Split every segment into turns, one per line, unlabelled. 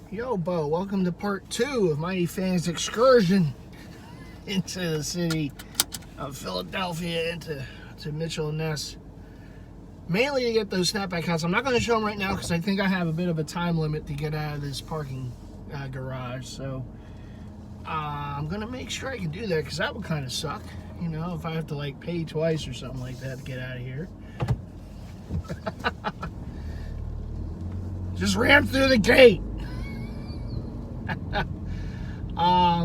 Yo, Bo, welcome to part 2 of MightyFan's excursion into the city of Philadelphia, into Mitchell & Ness. Mainly to get those snapback hats. I'm not going to show them right now because I think I have a bit of a time limit to get out of this parking garage. So I'm going to make sure I can do that because that would kind of suck. You know, if I have to like pay twice or something like that to get out of here. Just ran through the gate.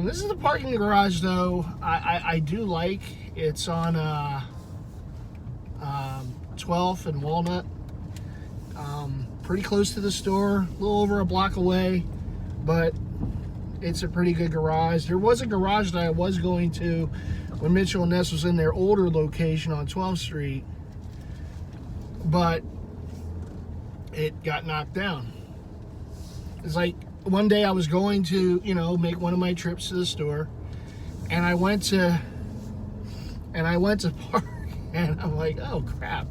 This is the parking garage, though. I do like. It's on 12th and Walnut. Pretty close to the store, a little over a block away, but it's a pretty good garage. There was a garage that I was going to when Mitchell & Ness was in their older location on 12th Street, but it got knocked down. It's like one day I was going to, you know, make one of my trips to the store, and I went to park, and I'm like, oh crap,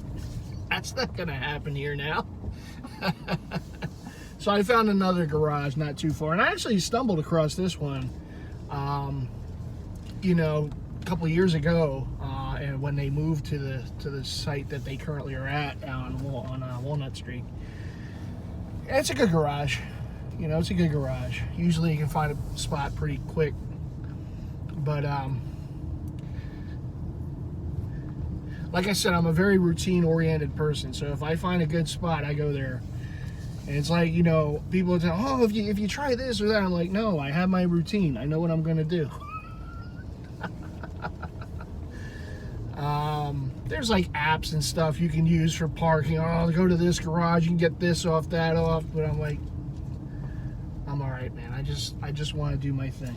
that's not gonna happen here now. So I found another garage not too far, and I actually stumbled across this one, you know, a couple years ago, and when they moved to the site that they currently are at on Walnut Street. It's a good garage. You know, it's a good garage. Usually you can find a spot pretty quick. But, like I said, I'm a very routine-oriented person. So if I find a good spot, I go there. And it's like, you know, people tell, oh, if you try this or that. I'm like, no, I have my routine. I know what I'm going to do. There's like apps and stuff you can use for parking. Oh, go to this garage, you can get this off, that off. But I'm like, I'm all right, man. I just want to do my thing.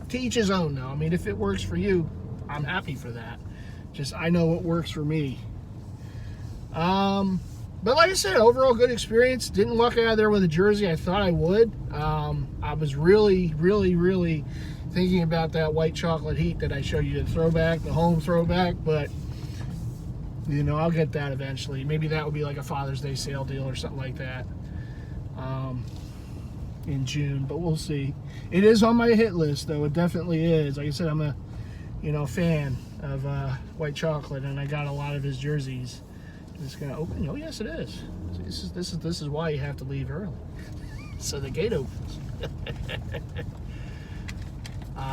To each his own, though. I mean, if it works for you, I'm happy for that. Just, I know what works for me. But like I said, overall good experience. Didn't walk out of there with a jersey. I thought I would. I was really thinking about that white chocolate heat that I showed you, the throwback, the home throwback. But, you know, I'll get that eventually. Maybe that would be like a Father's Day sale deal or something like that. In June, but we'll see. It is on my hit list, though. It definitely is. Like I said, I'm a, you know, fan of white chocolate, and I got a lot of his jerseys. It's gonna open. Oh yes, it is. This is why you have to leave early, so the gate opens.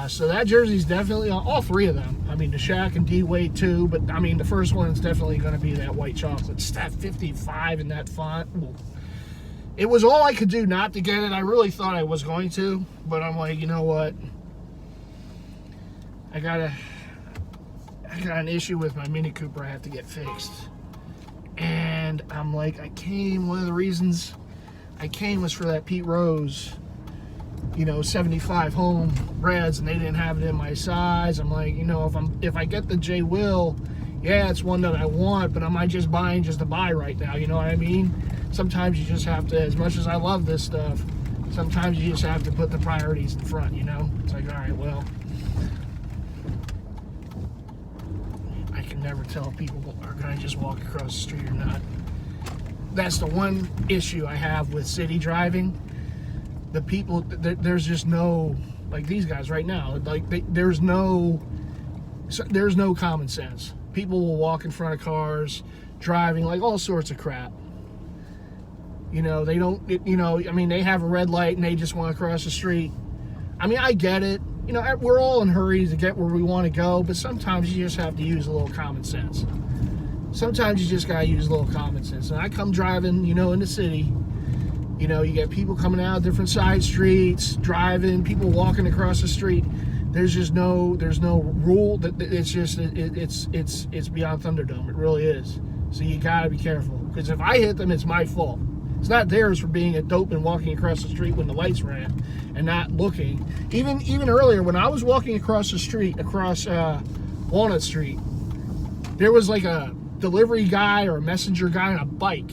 So that jersey's definitely on all three of them. I mean, the Shaq and D Wade too, but I mean the first one's definitely going to be that white chocolate. Stat 55 in that font. Ooh. It was all I could do not to get it. I really thought I was going to, but I'm like, you know what? I got an issue with my Mini Cooper I have to get fixed. And I'm like, one of the reasons I came was for that Pete Rose, you know, 75 home reds, and they didn't have it in my size. I'm like, you know, if I get the J. Will, yeah, it's one that I want, but am I just buying just to buy right now? You know what I mean? Sometimes you just have to, as much as I love this stuff, sometimes you just have to put the priorities in front, you know? It's like, all right, well, I can never tell if people are going to just walk across the street or not. That's the one issue I have with city driving. The people, there's just no, like these guys right now, like there's no common sense. People will walk in front of cars, driving, like all sorts of crap. You know, they don't, you know, I mean, they have a red light and they just want to cross the street. I mean, I get it. You know, we're all in hurries to get where we want to go, but sometimes you just have to use a little common sense. Sometimes you just got to use a little common sense. And I come driving, you know, in the city, you know, you get people coming out different side streets, driving, people walking across the street. There's no rule. That it's just, it's beyond Thunderdome. It really is. So you got to be careful, because if I hit them, it's my fault. It's not theirs for being a dope and walking across the street when the lights ran and not looking. Even earlier, when I was walking across the street, across Walnut Street, there was like a delivery guy or a messenger guy on a bike,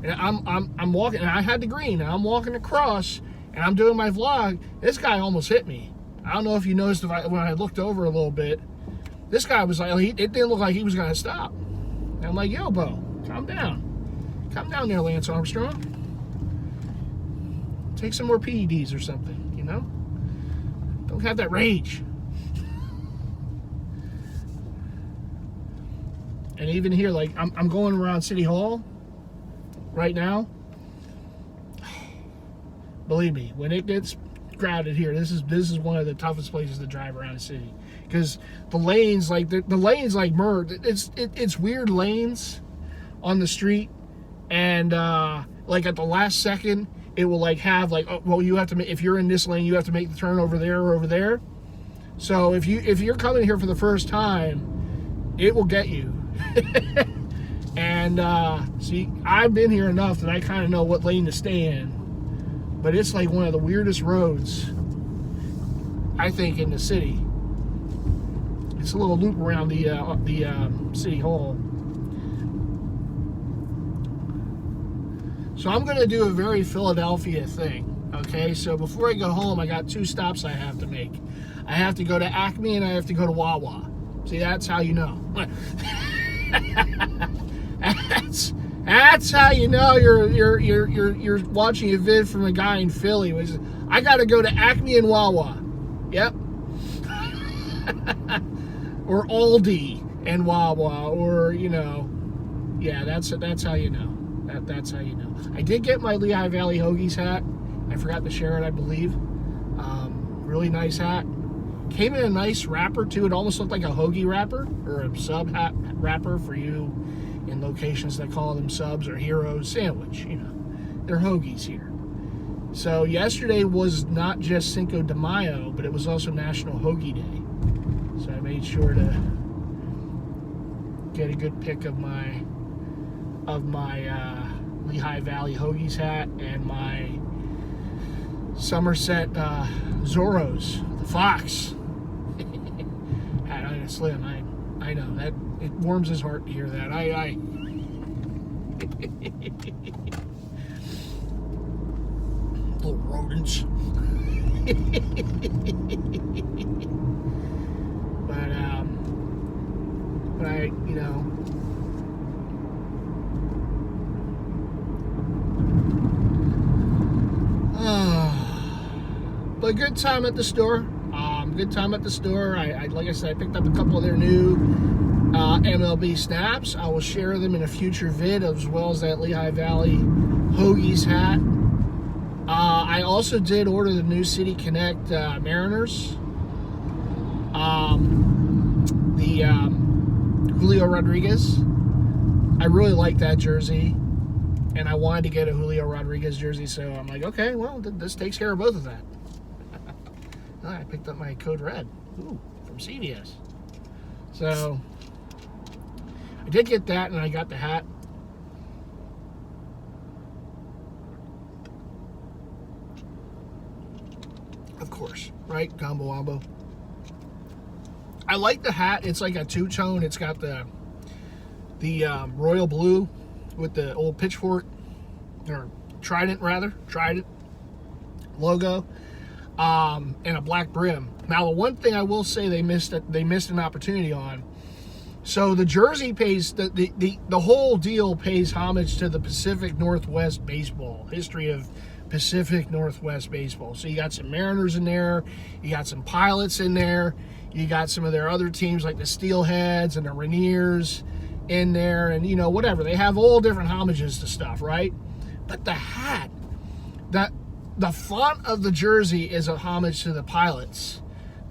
and I'm walking, and I had the green, and I'm walking across, and I'm doing my vlog. This guy almost hit me. I don't know if you noticed when I looked over a little bit. This guy was like, it didn't look like he was gonna stop. And I'm like, yo, Bo, calm down. Calm down there, Lance Armstrong. Take some more PEDs or something, you know? Don't have that rage. And even here, like, I'm going around City Hall right now. Believe me, when it gets crowded here, this is one of the toughest places to drive around the city, because the lanes, like the lanes, like merge. It's weird lanes on the street, and like at the last second, it will like have like, oh, well, you have to make, if you're in this lane, you have to make the turn over there or over there. So if you're coming here for the first time, it will get you. And see, I've been here enough that I kind of know what lane to stay in. But it's like one of the weirdest roads, I think, in the city. It's a little loop around the City Hall. So I'm going to do a very Philadelphia thing. Okay, so before I go home, I got 2 stops I have to make. I have to go to Acme and I have to go to Wawa. See, that's how you know. That's how you know you're watching a vid from a guy in Philly. Which is, I got to go to Acme and Wawa. Yep. Or Aldi and Wawa, or you know, yeah, that's how you know. That's how you know. I did get my Lehigh Valley Hoagies hat. I forgot to share it, I believe. Really nice hat. Came in a nice wrapper too. It almost looked like a hoagie wrapper, or a sub hat wrapper for you in locations that call them subs or heroes. Sandwich, you know, they're hoagies here. So yesterday was not just Cinco de Mayo, but it was also National Hoagie Day. So I made sure to get a good pic of my Lehigh Valley Hoagies hat and my Somerset Zorro's, the Fox hat. I Slim, I know that it warms his heart to hear that. I little rodents. But I, you know, but good time at the store. Good time at the store. I like I said, I picked up a couple of their new MLB snaps. I will share them in a future vid, as well as that Lehigh Valley Hoagies hat. I also did order the new City Connect Mariners. The Julio Rodriguez. I really like that jersey, and I wanted to get a Julio Rodriguez jersey, so I'm like, okay, well, this takes care of both of that. I picked up my Code Red, from CVS. So I did get that, and I got the hat. Of course, right? Combo wombo. I like the hat. It's like a two-tone. It's got the royal blue with the old pitchfork, or trident logo. And a black brim. Now, the one thing I will say they missed an opportunity on. So the jersey pays the whole deal pays homage to the Pacific Northwest baseball history of Pacific Northwest baseball. So you got some Mariners in there, you got some Pilots in there, you got some of their other teams like the Steelheads and the Rainiers in there, and you know, whatever. They have all different homages to stuff, right? But the hat, the font of the jersey is a homage to the Pilots.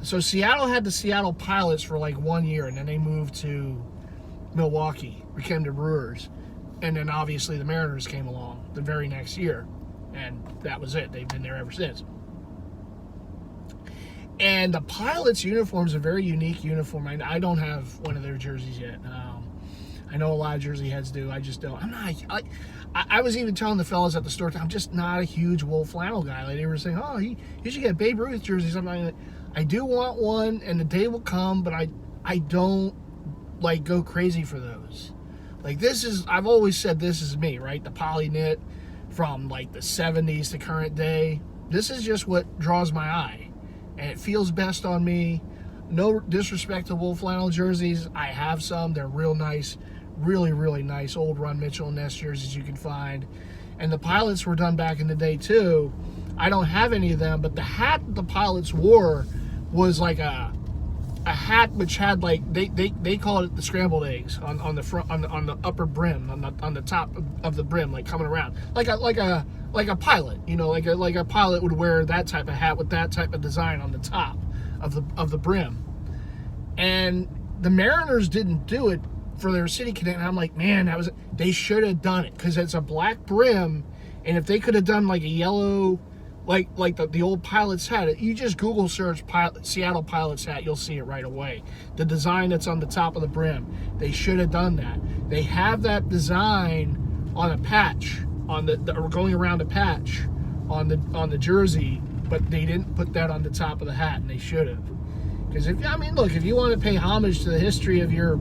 So Seattle had the Seattle Pilots for like 1 year, and then they moved to Milwaukee, became the Brewers. And then obviously the Mariners came along the very next year, and that was it. They've been there ever since. And the Pilots uniform is a very unique uniform. I don't have one of their jerseys yet. I know a lot of Jersey heads do. I just don't. I'm not. I was even telling the fellas at the store, I'm just not a huge wool flannel guy. Like they were saying, oh, you should get Babe Ruth jerseys. I'm like, I do want one, and the day will come, but I don't like go crazy for those. Like this is, I've always said this is me, right? The poly knit from like the 70s to current day. This is just what draws my eye, and it feels best on me. No disrespect to wool flannel jerseys. I have some. They're real nice. Really, really nice old Ron Mitchell and Ness jerseys you can find. And the Pilots were done back in the day too. I don't have any of them, but the hat the pilots wore was like a hat which had like they call it the scrambled eggs on the front on the upper brim on the top of the brim, like coming around like a pilot, you know, like a pilot would wear that type of hat with that type of design on the top of the brim. And the Mariners didn't do it for their City Connect. And I'm like, man, they should have done it, because it's a black brim, and if they could have done like a yellow, like the old pilots had it. You just Google search Seattle Pilots hat, you'll see it right away. The design that's on the top of the brim. They should have done that. They have that design on a patch, or going around a patch on the jersey, but they didn't put that on the top of the hat, and they should have. Because if you want to pay homage to the history of your,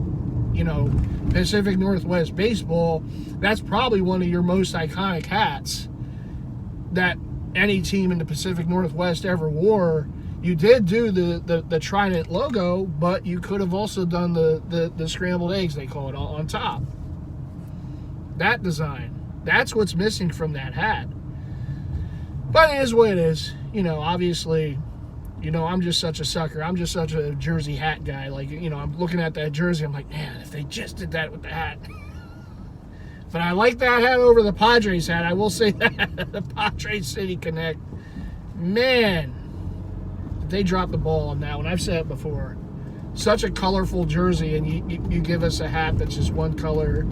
Pacific Northwest baseball, that's probably one of your most iconic hats that any team in the Pacific Northwest ever wore. You did do the Trident logo, but you could have also done the scrambled eggs, they call it, on top. That design. That's what's missing from that hat. But it is what it is. Obviously, I'm just such a sucker. I'm just such a jersey hat guy. Like, I'm looking at that jersey, I'm like, man, if they just did that with the hat. But I like that hat over the Padres hat. I will say that. The Padres City Connect. Man, they dropped the ball on that one. I've said it before. Such a colorful jersey, and you give us a hat that's just one color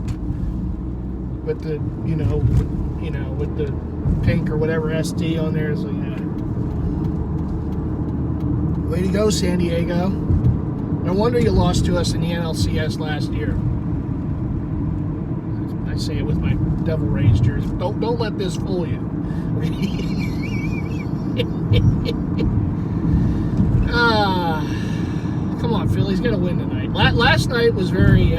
with the, with the pink or whatever SD on there. Is like, way to go, San Diego. No wonder you lost to us in the NLCS last year. I say it with my Devil Rays jersey. Don't let this fool you. Come on, Philly's gonna win tonight. Last night was very,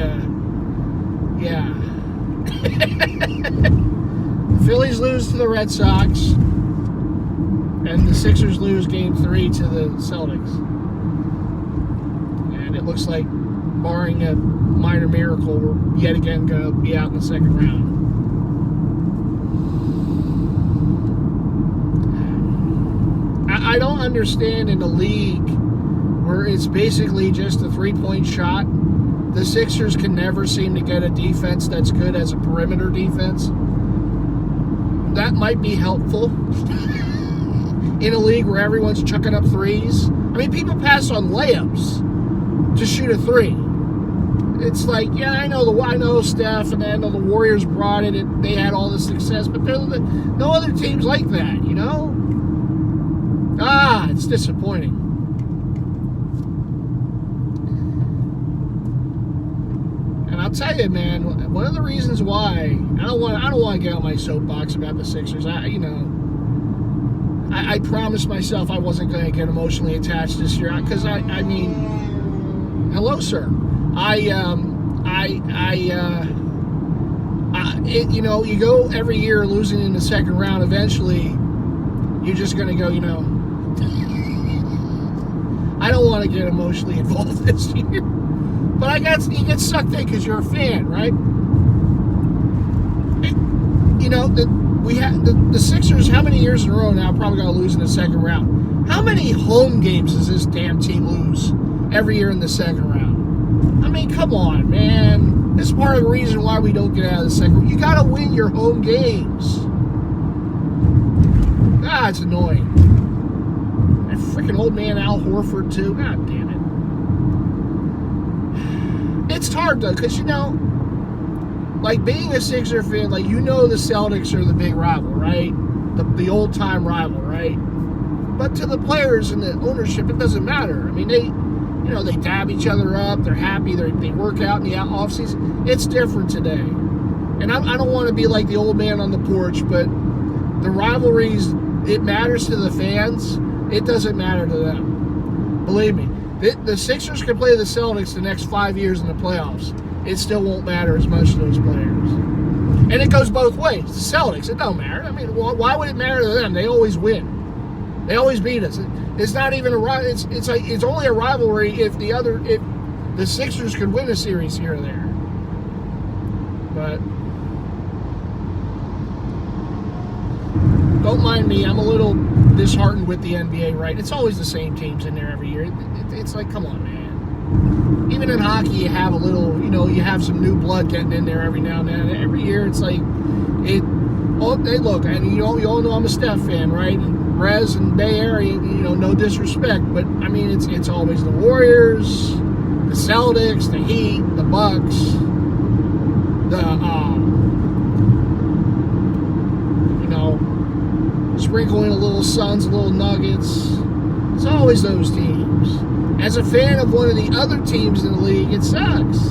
Phillies lose to the Red Sox, and the Sixers lose Game 3 to the Celtics. And it looks like, barring a minor miracle, we're yet again going to be out in the second round. I don't understand, in a league where it's basically just a three-point shot, the Sixers can never seem to get a defense that's good as a perimeter defense. That might be helpful in a league where everyone's chucking up threes. People pass on layups to shoot a three. It's like, yeah, I know Steph, and I know the Warriors brought it, and they had all the success, but no other teams like that, It's disappointing. And I'll tell you, man, one of the reasons why I don't want to get on my soapbox about the Sixers. I promised myself I wasn't going to get emotionally attached this year, because hello, sir. You go every year losing in the second round. Eventually, you're just going to go, I don't want to get emotionally involved this year. But you get sucked in because you're a fan, right? We had the Sixers, how many years in a row now, probably going to lose in the second round. How many home games does this damn team lose every year in the second round? Come on, man. This is part of the reason why we don't get out of the second round. You got to win your home games. It's annoying. That freaking old man Al Horford, too. God damn it. It's hard, though, because, like, being a Sixer fan, like, the Celtics are the big rival, right? The old-time rival, right? But to the players and the ownership, it doesn't matter. They dab each other up. They're happy. They work out in the off-season. It's different today. And I don't want to be like the old man on the porch, but the rivalries, it matters to the fans. It doesn't matter to them. Believe me. The Sixers can play the Celtics the next 5 years in the playoffs. It still won't matter as much to those players. And it goes both ways. The Celtics, it don't matter. Why would it matter to them? They always win. They always beat us. It's not even it's only a rivalry if the Sixers could win a series here or there. But don't mind me. I'm a little disheartened with the NBA, right? It's always the same teams in there every year. It's like, come on, man. Even in hockey, you have a little, you have some new blood getting in there every now and then. Every year, it's like, hey, look, and you all know I'm a Steph fan, right? And Rez and Bay Area, no disrespect, but I mean, it's always the Warriors, the Celtics, the Heat, the Bucks, sprinkling a little Suns, a little Nuggets. It's always those teams. As a fan of one of the other teams in the league, it sucks.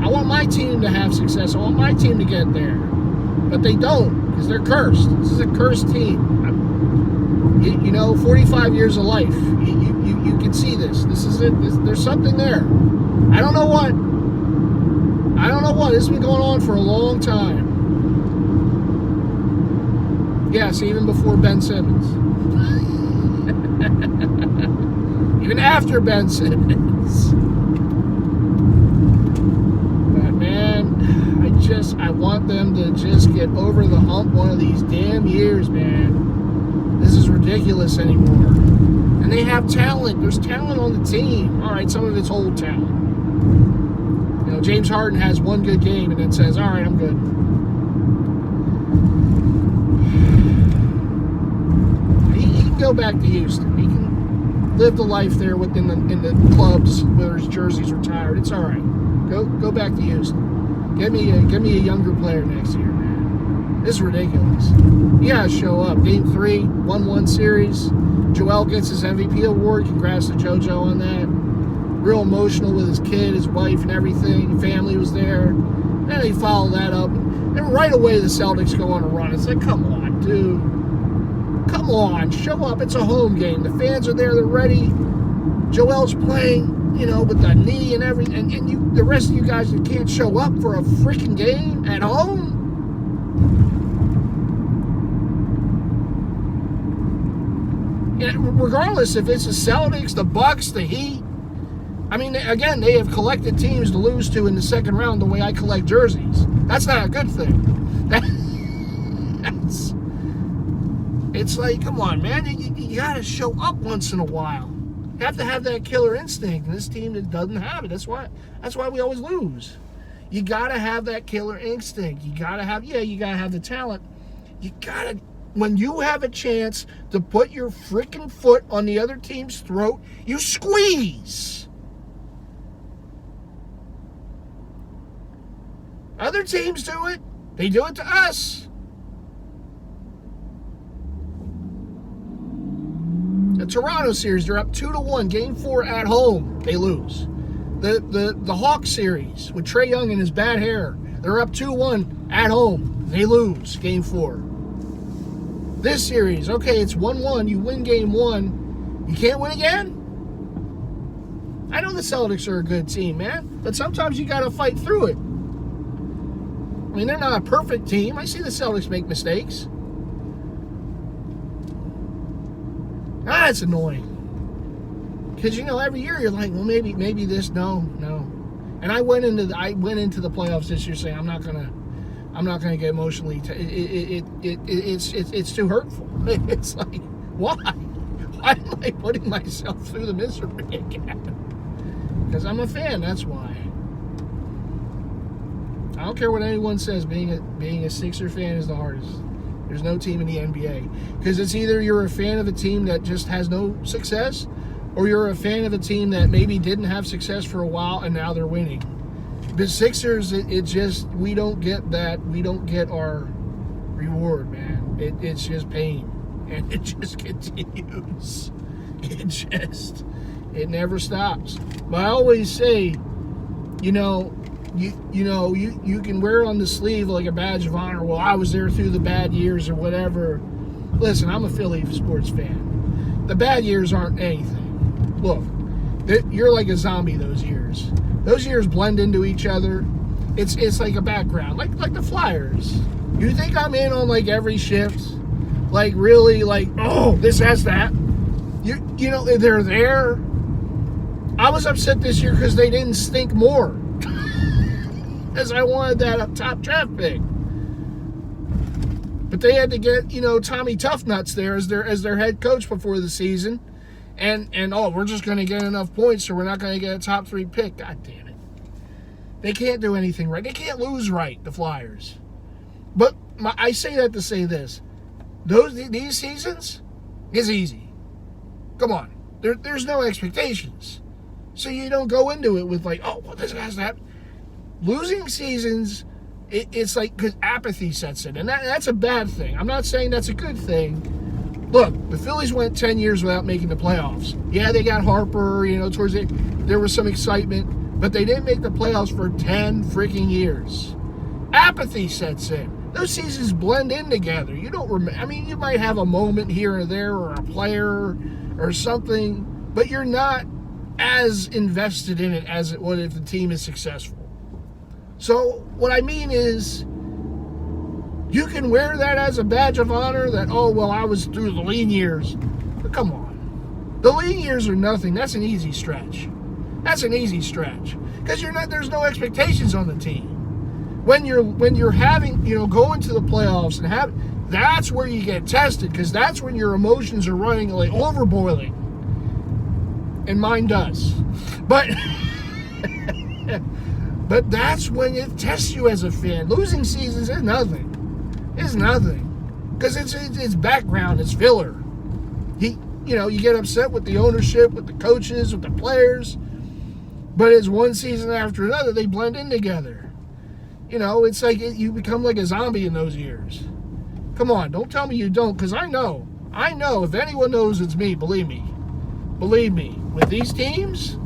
I want my team to have success. I want my team to get there. But they don't, because they're cursed. This is a cursed team. 45 years of life. You can see this. This is it. There's something there. I don't know what. This has been going on for a long time. Yes, even before Ben Simmons. Even after Ben Simmons. But man, I want them to just get over the hump one of these damn years, man. This is ridiculous anymore. And they have talent. There's talent on the team. All right, some of it's old talent. James Harden has one good game and then says, all right, I'm good. He can go back to Houston. He can live the life there in the clubs where his jersey's retired. It's all right. Go back to Houston. Give me a younger player next year, man. This is ridiculous. You gotta show up. Game 3, 1-1 series. Joel gets his MVP award. Congrats to JoJo on that. Real emotional with his kid, his wife, and everything. Family was there. Then they follow that up. And right away, the Celtics go on a run. It's like, come on, dude. Come on, show up. It's a home game. The fans are there. They're ready. Joel's playing, with the knee and everything. And the rest of you guys that can't show up for a freaking game at home. And regardless if it's the Celtics, the Bucks, the Heat. I mean, again, they have collected teams to lose to in the second round the way I collect jerseys. That's not a good thing. It's like, come on, man. You got to show up once in a while. You have to have that killer instinct. And this team that doesn't have it. That's why we always lose. You got to have that killer instinct. You got to have the talent. You got to, when you have a chance to put your freaking foot on the other team's throat, you squeeze. Other teams do it. They do it to us. The Toronto series, they're up 2-1. Game 4 at home, they lose. The Hawks series with Trae Young and his bad hair, they're up 2-1 at home. They lose Game 4. This series, okay, it's 1-1. You win Game 1. You can't win again? I know the Celtics are a good team, man, but sometimes you got to fight through it. I mean, they're not a perfect team. I see the Celtics make mistakes. It's annoying. Because, every year you're like, well, maybe this, no. And I went into the playoffs this year saying I'm not gonna get emotionally. It's too hurtful. It's like, why? Why am I putting myself through the misery again? Because I'm a fan. That's why. I don't care what anyone says. Being a Sixer fan is the hardest. There's no team in the NBA. Because it's either you're a fan of a team that just has no success, or you're a fan of a team that maybe didn't have success for a while and now they're winning. The Sixers, we don't get that. We don't get our reward, man. It's just pain. And it just continues. It never stops. But I always say, you can wear it on the sleeve like a badge of honor. Well, I was there through the bad years or whatever. Listen, I'm a Philly sports fan. The bad years aren't anything. Look, you're like a zombie those years. Those years blend into each other. It's like a background, like the Flyers. You think I'm in on like every shift? Like really, like, oh, this has that. They're there. I was upset this year because they didn't stink more. Because I wanted that up top draft pick. But they had to get, Tommy Toughnuts there as their head coach before the season. And we're just going to get enough points so we're not going to get a top 3 pick. God damn it. They can't do anything right. They can't lose right, the Flyers. But I say that to say this. These seasons is easy. Come on. There's no expectations. So you don't go into it with like, oh, well, this has to happen. Losing seasons, it's like because apathy sets in. And that's a bad thing. I'm not saying that's a good thing. Look, the Phillies went 10 years without making the playoffs. Yeah, they got Harper, towards it. There was some excitement. But they didn't make the playoffs for 10 freaking years. Apathy sets in. Those seasons blend in together. You don't remember. I mean, you might have a moment here or there or a player or something, but you're not as invested in it as it would if the team is successful. So what I mean is, you can wear that as a badge of honor that, oh, well, I was through the lean years. But come on. The lean years are nothing. That's an easy stretch. That's an easy stretch. Because there's no expectations on the team. When you're having, going to the playoffs and that's where you get tested, because that's when your emotions are running like overboiling. And mine does. But but that's when it tests you as a fan. Losing seasons is nothing. It's nothing. Because it's background, it's filler. You get upset with the ownership, with the coaches, with the players. But it's one season after another, they blend in together. It's like you become like a zombie in those years. Come on, don't tell me you don't, because I know. If anyone knows, it's me, believe me. Believe me. With these teams,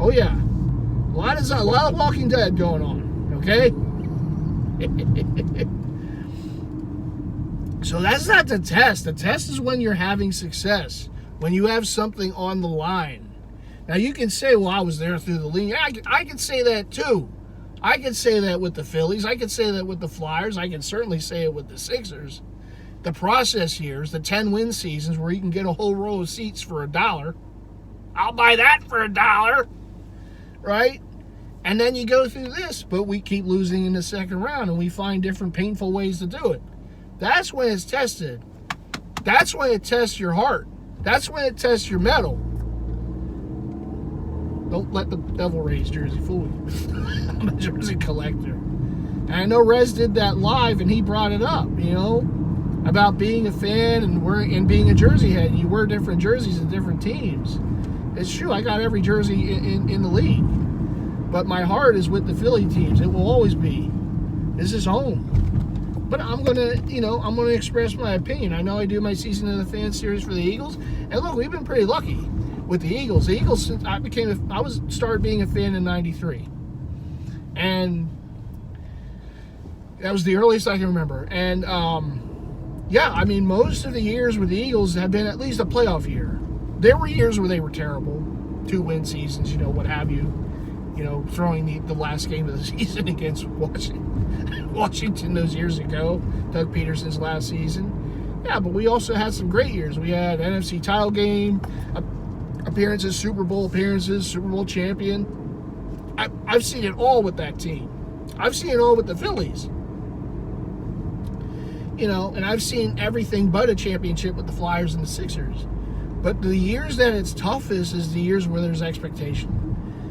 oh yeah, a lot of Walking Dead going on, okay? So that's not the test. The test is when you're having success, when you have something on the line. Now you can say, well, I was there through the league. I can say that too. I can say that with the Phillies. I can say that with the Flyers. I can certainly say it with the Sixers. The process years, the 10-win seasons where you can get a whole row of seats for $1. I'll buy that for $1, right? And then you go through this, but we keep losing in the second round, and we find different painful ways to do it. That's when it's tested. That's when it tests your heart. That's when it tests your mettle. Don't let the Devil Rays jersey fool you. I'm a jersey collector. And I know Rez did that live, and he brought it up, about being a fan and being a jersey head. You wear different jerseys of different teams. It's true. I got every jersey in the league. But my heart is with the Philly teams. It will always be. This is home. But I'm gonna express my opinion. I know I do my season of the fan series for the Eagles. And look, we've been pretty lucky with the Eagles. The Eagles, since I started being a fan in '93. And that was the earliest I can remember. And most of the years with the Eagles have been at least a playoff year. There were years where they were terrible, 2-win seasons, what have you. Throwing the last game of the season against Washington those years ago, Doug Peterson's last season. Yeah, but we also had some great years. We had NFC title game appearances, Super Bowl appearances, Super Bowl champion. I've seen it all with that team. I've seen it all with the Phillies. And I've seen everything but a championship with the Flyers and the Sixers. But the years that it's toughest is the years where there's expectation.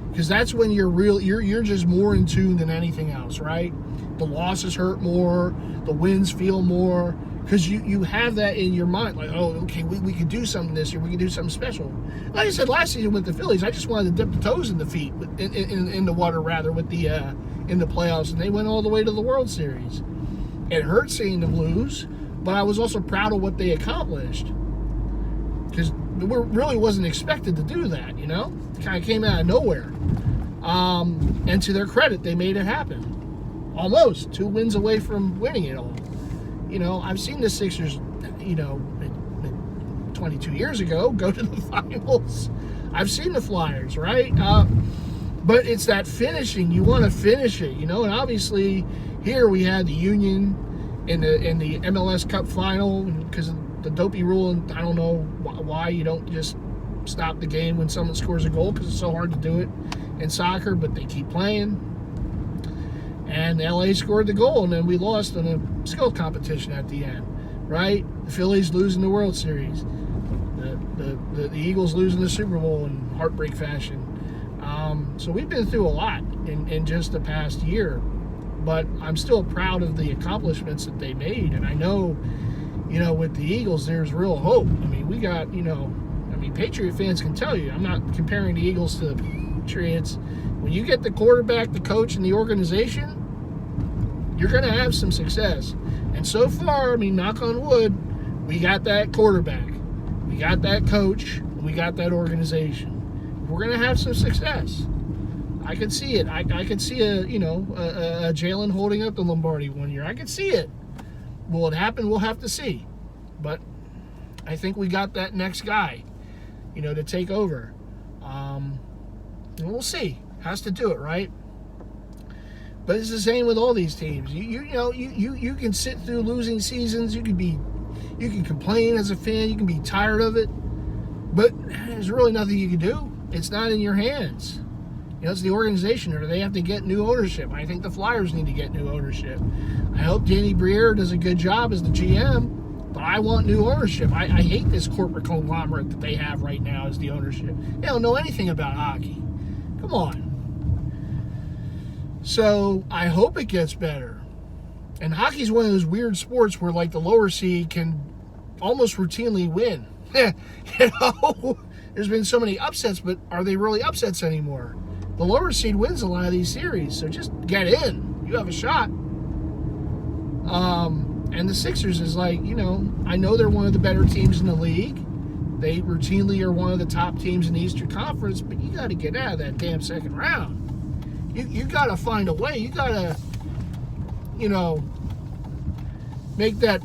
Because that's when you're just more in tune than anything else, right? The losses hurt more, the wins feel more, because you have that in your mind, like, oh, okay, we could do something this year, we could do something special. Like I said last season with the Phillies, I just wanted to dip the toes in the feet, in the water rather, with the in the playoffs, and they went all the way to the World Series. It hurt seeing them lose, but I was also proud of what they accomplished, because we really wasn't expected to do that, It kind of came out of nowhere. And to their credit, they made it happen. Almost 2 wins away from winning it all. I've seen the Sixers, 22 years ago, go to the finals. I've seen the Flyers, right? But it's that finishing. You want to finish it, And obviously, here we had the Union in the MLS Cup final because of the dopey rule, and I don't know why you don't just stop the game when someone scores a goal, because it's so hard to do it in soccer, but they keep playing. and LA scored the goal, and then we lost in a skill competition at the end, right? The Phillies losing the World Series, the Eagles losing the Super Bowl in heartbreak fashion. So we've been through a lot in just the past year, but I'm still proud of the accomplishments that they made, and I know, with the Eagles, there's real hope. I mean, we got, Patriot fans can tell you, I'm not comparing the Eagles to the Patriots. When you get the quarterback, the coach, and the organization, you're going to have some success. And so far, knock on wood, we got that quarterback, we got that coach, and we got that organization. We're going to have some success. I can see it. I can see a Jalen holding up the Lombardi one year. I can see it. Will it happen? We'll have to see. But I think we got that next guy, to take over. And we'll see. Has to do it, right? But it's the same with all these teams. You can sit through losing seasons. You can complain as a fan. You can be tired of it. But there's really nothing you can do. It's not in your hands. It's the organization, or they have to get new ownership. I think the Flyers need to get new ownership. I hope Danny Briere does a good job as the GM, but I want new ownership. I hate this corporate conglomerate that they have right now as the ownership. They don't know anything about hockey. Come on. So I hope it gets better. And hockey's one of those weird sports where, like, the lower seed can almost routinely win. There's been so many upsets, but are they really upsets anymore? The lower seed wins a lot of these series, so just get in. You have a shot. And the Sixers is like, I know they're one of the better teams in the league. They routinely are one of the top teams in the Eastern Conference, but you got to get out of that damn second round. You got to find a way. You got to, make that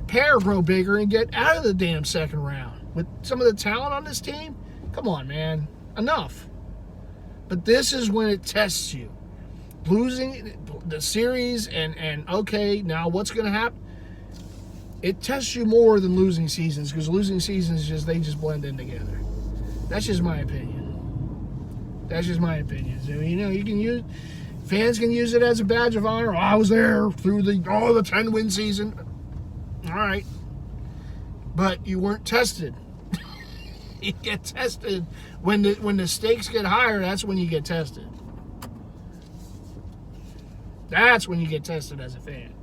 pair grow bigger and get out of the damn second round. With some of the talent on this team, come on, man. Enough. But this is when it tests you. Losing the series and okay, now what's going to happen? It tests you more than losing seasons, because losing seasons they just blend in together. That's just my opinion. So, you can use, fans can use it as a badge of honor. Oh, I was there through the 10-win season. All right. But you weren't tested. You get tested when the stakes get higher. That's when you get tested. That's when you get tested as a fan.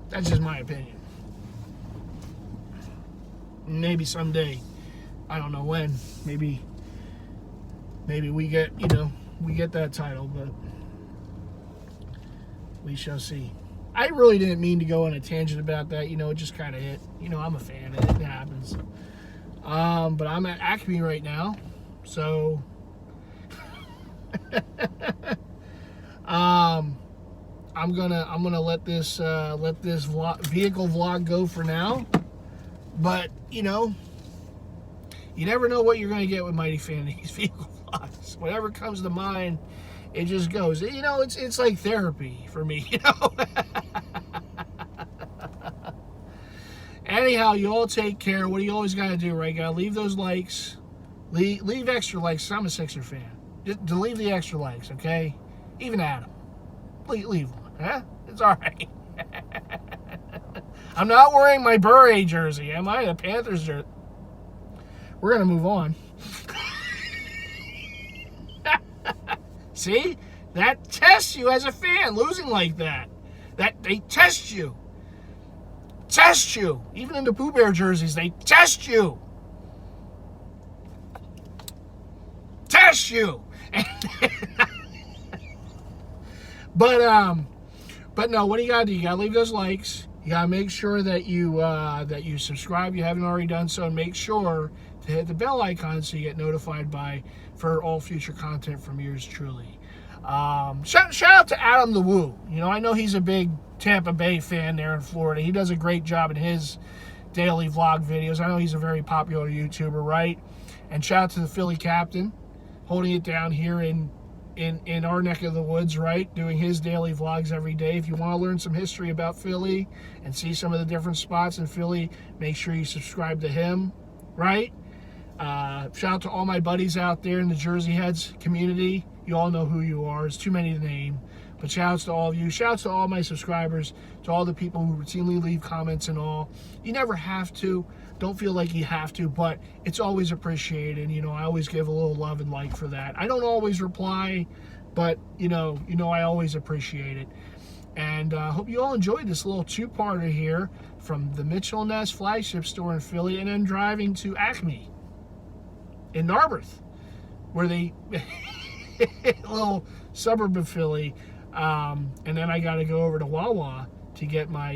That's just my opinion. Maybe someday, I don't know when. Maybe we get that title, but we shall see. I really didn't mean to go on a tangent about that. It just kind of hit. I'm a fan. It happens. But I'm at Acme right now, so I'm gonna let this vehicle vlog go for now. But you never know what you're gonna get with MightyFan in these vehicle vlogs. Whatever comes to mind, it just goes. It's like therapy for me. Anyhow, you all take care. What do you always got to do, right? You got to leave those likes. Leave extra likes. I'm a Sixer fan. Just leave the extra likes, okay? Even Adam. Leave one, huh? It's all right. I'm not wearing my Bure jersey, am I? The Panthers jersey. We're going to move on. See? That tests you as a fan, losing like that. They test you. Test you. Even in the Pooh Bear jerseys, they test you. Test you. But no, what do you gotta do? You gotta leave those likes. You gotta make sure that you subscribe. You haven't already done so, and make sure to hit the bell icon so you get notified for all future content from yours truly. Shout out to Adam the Woo. I know he's a big Tampa Bay fan there in Florida. He does a great job in his daily vlog videos. I know he's a very popular YouTuber, right? And shout out to the Philly captain, holding it down here in our neck of the woods, right? Doing his daily vlogs every day. If you want to learn some history about Philly and see some of the different spots in Philly, make sure you subscribe to him, right? Shout out to all my buddies out there in the Jersey Heads community. You all know who you are. It's too many to name. But shouts to all of you. Shouts to all my subscribers, to all the people who routinely leave comments and all. You never have to. Don't feel like you have to, but it's always appreciated. You know, I always give a little love and like for that. I don't always reply, but you know, I always appreciate it. And I hope you all enjoyed this little two-parter here from the Mitchell & Ness flagship store in Philly, and then driving to Acme in Narberth, where they little suburb of Philly, and then I got to go over to Wawa to get my.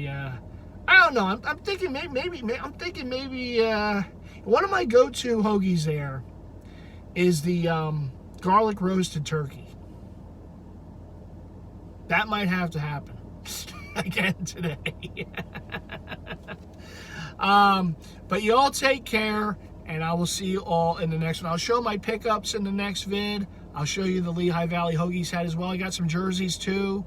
I don't know. I'm thinking maybe one of my go-to hoagies there is the garlic roasted turkey. That might have to happen again today. But you all take care, and I will see you all in the next one. I'll show my pickups in the next vid. I'll show you the Lehigh Valley Hoagies hat as well. I got some jerseys too.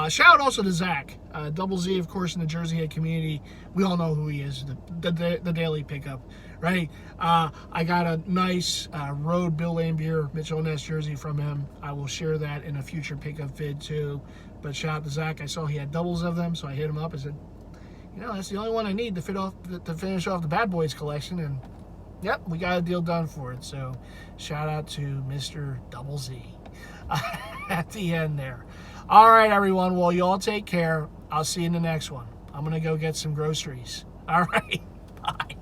Shout out also to Zach, Double Z, of course, in the Jersey Head community. We all know who he is, the daily pickup, right? I got a nice Road Bill Lambier Mitchell & Ness jersey from him. I will share that in a future pickup vid too. But shout out to Zach. I saw he had doubles of them, so I hit him up and said, you know, that's the only one I need to finish off the Bad Boys collection. And yep, we got a deal done for it. So shout out to Mr. Double Z at the end there. All right, everyone. Well, you all take care. I'll see you in the next one. I'm going to go get some groceries. All right. Bye.